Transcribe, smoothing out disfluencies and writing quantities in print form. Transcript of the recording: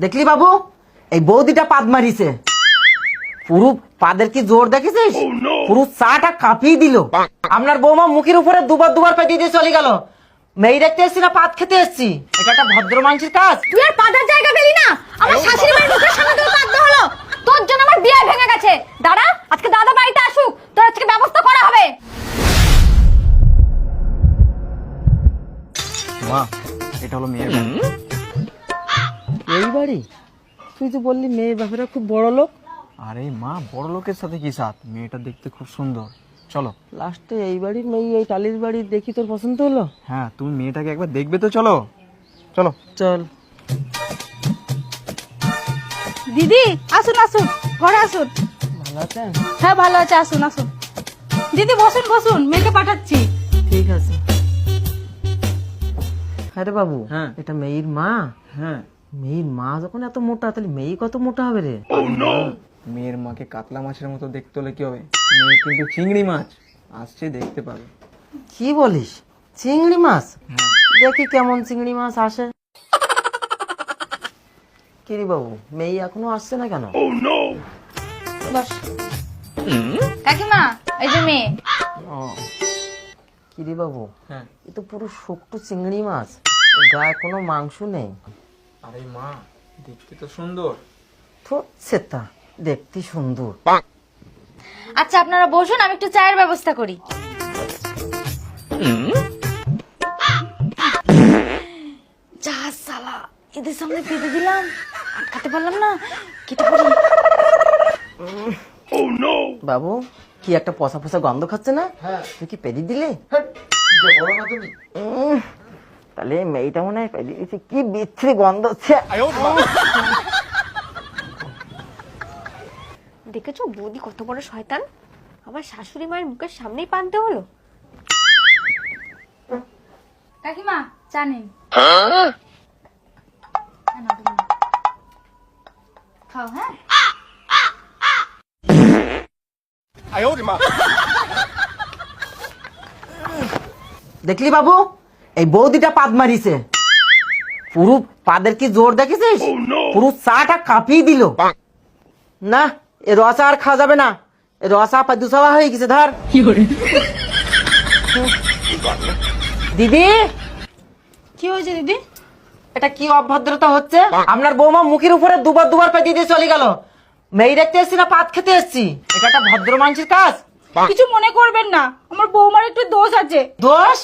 দেখলি বাবু, এই বৌদিটা পাদ মারিছে। পুরো পাদের কি জোর দেখেছিস? পুরো চাটা কাঁপিয়ে দিল। আপনার বৌমা মুখের উপরে দুবার পা দিয়ে চলে গেল। মেয়ে দেখতে এসছি না পাদ খেতে এসছি? এটা একটা ভদ্র মানুষের কাজ। তুই আর পাদার জায়গা পেলি না? আমার শাশুড়ি মায়ের মুখের সামনে তোর পাদ হলো। তোর জন্য আমার বিয়ে ভেঙে গেছে। দাঁড়া, আজকে দাদা বাড়িতে আসুক, তোর আজকে ব্যবস্থা করা হবে। মা, এটা হলো মেয়ের বাড়ি। এই বাড়ি? তুই তো বললি মেয়ে বাপেরা খুব বড় লোক। আরে মা, বড় লোকের সাথে কি সাথ? মেয়েটা দেখতে খুব সুন্দর। চলো। লাস্টে এই বাড়ির মেয়ে এই টালির বাড়ি দেখি তোর পছন্দ হলো? হ্যাঁ, তুমি মেয়েটাকে একবার দেখবে তো। চলো চলো চল। দিদি আসুন আসুন, ঘরে আসুন। ভালো আছেন? হ্যাঁ ভালো আছে, আসুন আসুন। দিদি বসুন বসুন, মেয়েকে পাঠাচ্ছি। ঠিক আছে। আরে বাবু, হ্যাঁ। এটা মেয়ের মা? হ্যাঁ। মেয়ের মা যখন এত মোটা, তাহলে মেয়ে কত মোটা হবে রে? মেয়ের মাকে কাতলা মাছের মতো দেখতে হলে কি হবে? মেয়ে কিন্তু চিংড়ি মাছ। আসছে, দেখতে পাবে। কি বলিস? চিংড়ি মাছ? দেখি কেমন চিংড়ি মাছ আসে। কিরে বাবু, মেয়ে এখনো আসছে না কেন? বস। কাকিমা, এই যে মেয়ে। ও, কিরে বাবু, হ্যাঁ। এ তো পুরো শুকনো চিংড়ি মাছ, গায়ে কোনো মাংস নেই। আরে মা, দেখতে তো সুন্দর। তো সেটা দেখতে সুন্দর। আচ্ছা আপনারা বসুন, আমি একটু চায়ের ব্যবস্থা করি। যা সালা, এদের সামনে পেতে দিলাম, আটকাতে পারলাম না। কেটে পড়ি। বাবু, কি একটা পচা পচা গন্ধ খাচ্ছে না? হ্যাঁ। তুই কি পেদি দিলে? বলো না তুমি। তাহলে মেয়েটা মনে হয় পেদি দিয়েছে। কি বিচ্ছিরি গন্ধ হচ্ছে। দেখেছো বৌদি কত বড় শয়তান, আমার শাশুড়ি মায়ের মুখের সামনেই পানতে হলো। কাকিমা, চা নিন। খাও। হ্যাঁ, দেখলি বাবু, এই বৌদিটা পাদ মারিছে। পুরো পাদের কি জোর দেখেছিস? পুরো চাটা কাঁপিয়ে দিল। না, এ রসা আর খাওয়া যাবে না। এ রসা পাদুসাওয়া হয়ে গেছে। ধর দিদি। কি হয়েছে দিদি? এটা কি অভদ্রতা হচ্ছে? আপনার বৌমা মুখের উপরে দুবার পা দিয়ে চলে গেল। মেয়ে দেখতে এসছি না পাদ খেতে এসছি? এটা একটা ভদ্র মানুষের কাজ। কিছু মনে করবেন না, আমার বৌমার একটু দোষ আছে। দোষ?